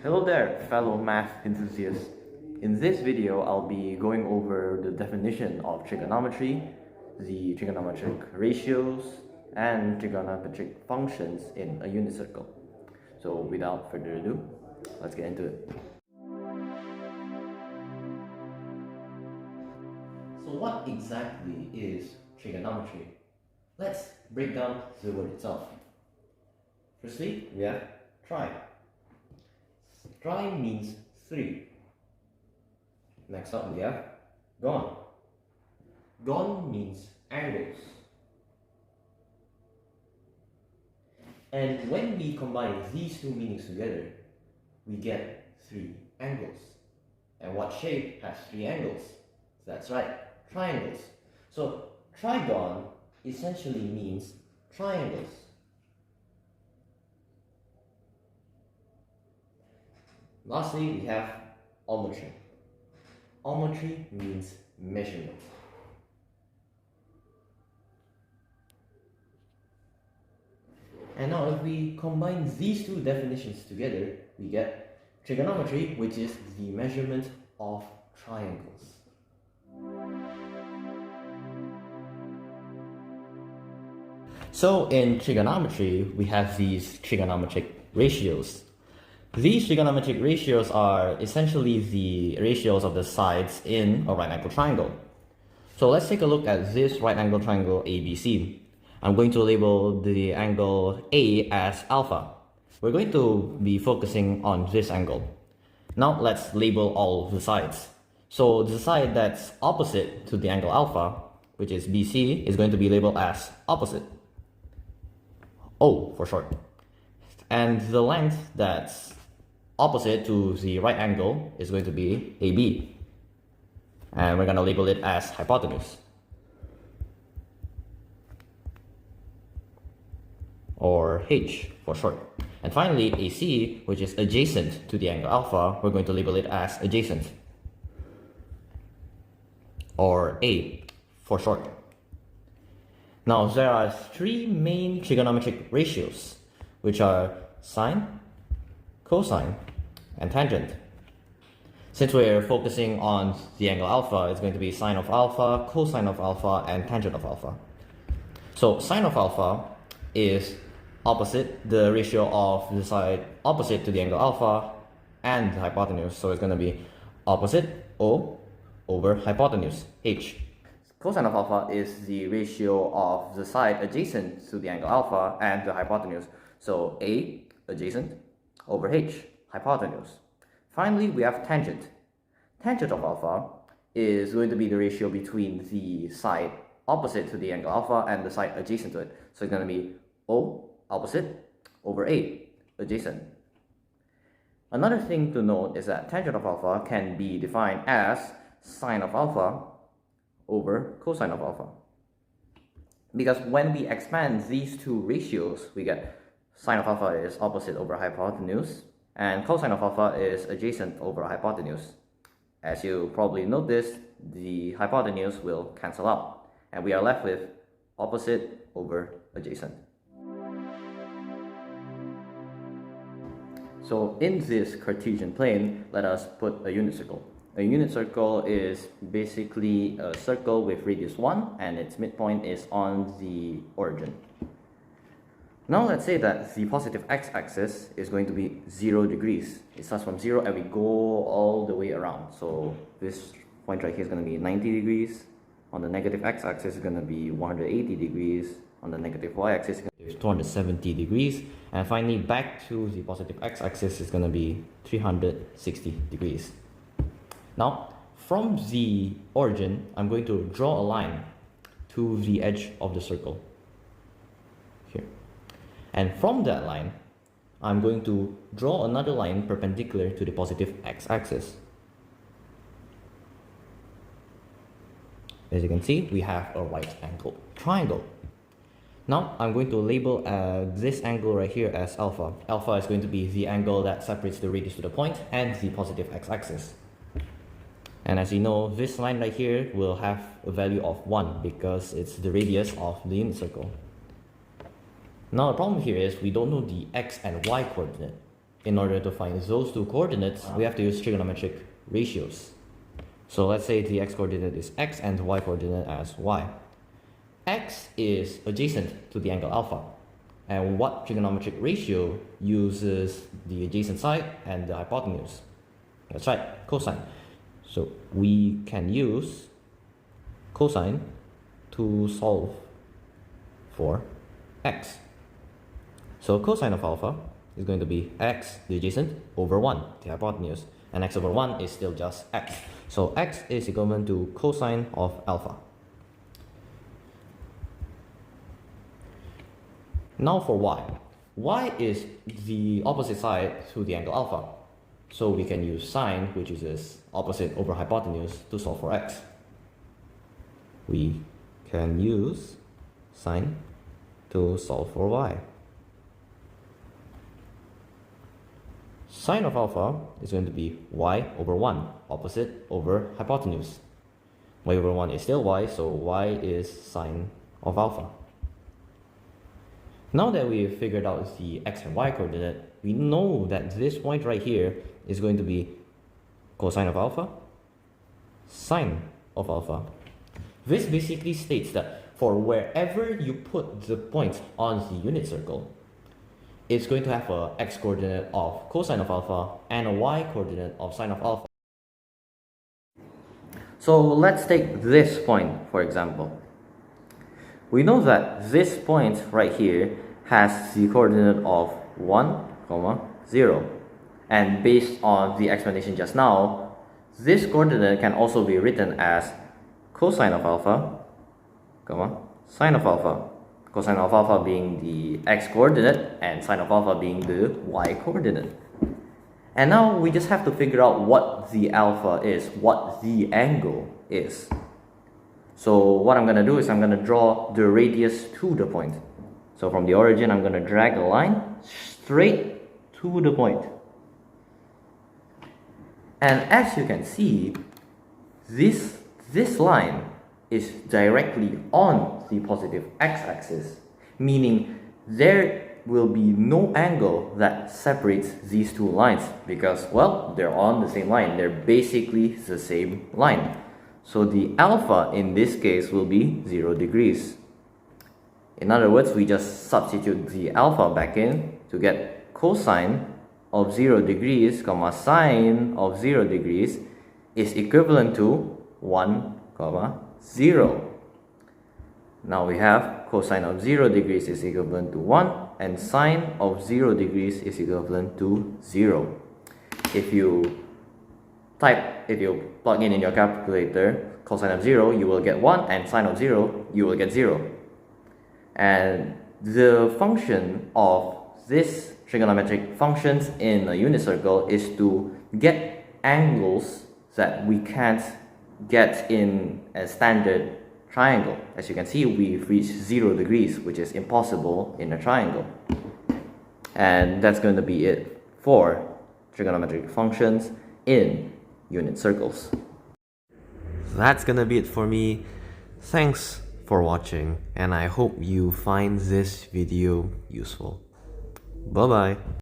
Hello there, fellow math enthusiasts. In this video, I'll be going over the definition of trigonometry, the trigonometric ratios, and trigonometric functions in a unit circle. So without further ado, let's get into it. So what exactly is trigonometry? Let's break down the word itself. Firstly, we have tri. Tri means 3. Next up we have gon. Gon means angles. And when we combine these two meanings together, we get 3 angles. And what shape has 3 angles? That's right, triangles. So trigon essentially means triangles. Lastly, we have ometry. Ometry means measurement. And now if we combine these two definitions together, we get trigonometry, which is the measurement of triangles. So in trigonometry, we have these trigonometric ratios. These trigonometric ratios are essentially the ratios of the sides in a right angle triangle. So let's take a look at this right angle triangle ABC. I'm going to label the angle A as alpha. We're going to be focusing on this angle. Now let's label all the sides. So the side that's opposite to the angle alpha, which is BC, is going to be labeled as opposite. O for short. And the length that's opposite to the right angle is going to be AB. And we're going to label it as hypotenuse. Or H for short. And finally, AC, which is adjacent to the angle alpha, we're going to label it as adjacent. Or A for short. Now, there are 3 main trigonometric ratios, which are sine, cosine, and tangent. Since we're focusing on the angle alpha, it's going to be sine of alpha, cosine of alpha, and tangent of alpha. So sine of alpha is opposite the ratio of the side opposite to the angle alpha and the hypotenuse. So it's going to be opposite O over hypotenuse H. Cosine of alpha is the ratio of the side adjacent to the angle alpha and the hypotenuse. So A adjacent over H, hypotenuse. Finally, we have tangent. Tangent of alpha is going to be the ratio between the side opposite to the angle alpha and the side adjacent to it. So it's going to be O, opposite, over A, adjacent. Another thing to note is that tangent of alpha can be defined as sine of alpha over cosine of alpha. Because when we expand these two ratios, we get sine of alpha is opposite over hypotenuse, and cosine of alpha is adjacent over hypotenuse. As you probably noticed, the hypotenuse will cancel out, and we are left with opposite over adjacent. So in this Cartesian plane, let us put a unit circle. A unit circle is basically a circle with radius 1, and its midpoint is on the origin. Now let's say that the positive x-axis is going to be 0 degrees. It starts from 0 and we go all the way around. So this point right here is going to be 90 degrees. On the negative x-axis is going to be 180 degrees. On the negative y-axis is 270 degrees. And finally back to the positive x-axis is going to be 360 degrees. Now from the origin, I'm going to draw a line to the edge of the circle. Here. And from that line, I'm going to draw another line perpendicular to the positive x-axis. As you can see, we have a right angle triangle. Now I'm going to label this angle right here as alpha. Alpha is going to be the angle that separates the radius to the point and the positive x-axis. And as you know, this line right here will have a value of 1 because it's the radius of the unit circle. Now the problem here is we don't know the x and y coordinate. in order to find those two coordinates, we have to use trigonometric ratios. So let's say the x coordinate is x and the y coordinate as y. X is adjacent to the angle alpha. And what trigonometric ratio uses the adjacent side and the hypotenuse? That's right, cosine. So we can use cosine to solve for x. So cosine of alpha is going to be x, the adjacent, over 1, the hypotenuse. And x over 1 is still just x. So x is equivalent to cosine of alpha. Now for y. Y is the opposite side to the angle alpha. So we can use sine, which is opposite over hypotenuse, to solve for x. We can use sine to solve for y. Sine of alpha is going to be y over 1, opposite over hypotenuse. Y over 1 is still y, so y is sine of alpha. Now that we've figured out the x and y coordinate, we know that this point right here is going to be cosine of alpha, sine of alpha. This basically states that for wherever you put the points on the unit circle, it's going to have a x coordinate of cosine of alpha and a y coordinate of sine of alpha. So let's take this point, for example. We know that this point right here has the coordinate of 1, 0. And based on the explanation just now, this coordinate can also be written as cosine of alpha, sine of alpha. Cosine of alpha being the x coordinate and sine of alpha being the y coordinate. And now we just have to figure out what the alpha is, what the angle is. So what I'm going to do is I'm going to draw the radius to the point. So from the origin, I'm going to drag a line straight to the point. And as you can see, this line is directly on the positive x-axis, meaning there will be no angle that separates these two lines because, well, they're on the same line. They're basically the same line. So the alpha in this case will be 0 degrees. In other words, we just substitute the alpha back in to get cosine of 0 degrees, sine of 0 degrees is equivalent to 1, 0. Now we have cosine of 0 degrees is equivalent to 1 and sine of 0 degrees is equivalent to 0. If you plug in your calculator cosine of 0, you will get 1, and sine of 0, you will get 0. And the function of this trigonometric functions in a unit circle is to get angles that we can't get in a standard triangle. As you can see, we've reached 0 degrees, which is impossible in a triangle. And that's going to be it for trigonometric functions in unit circles. That's gonna be it for me. Thanks for watching, and I hope you find this video useful. Bye bye.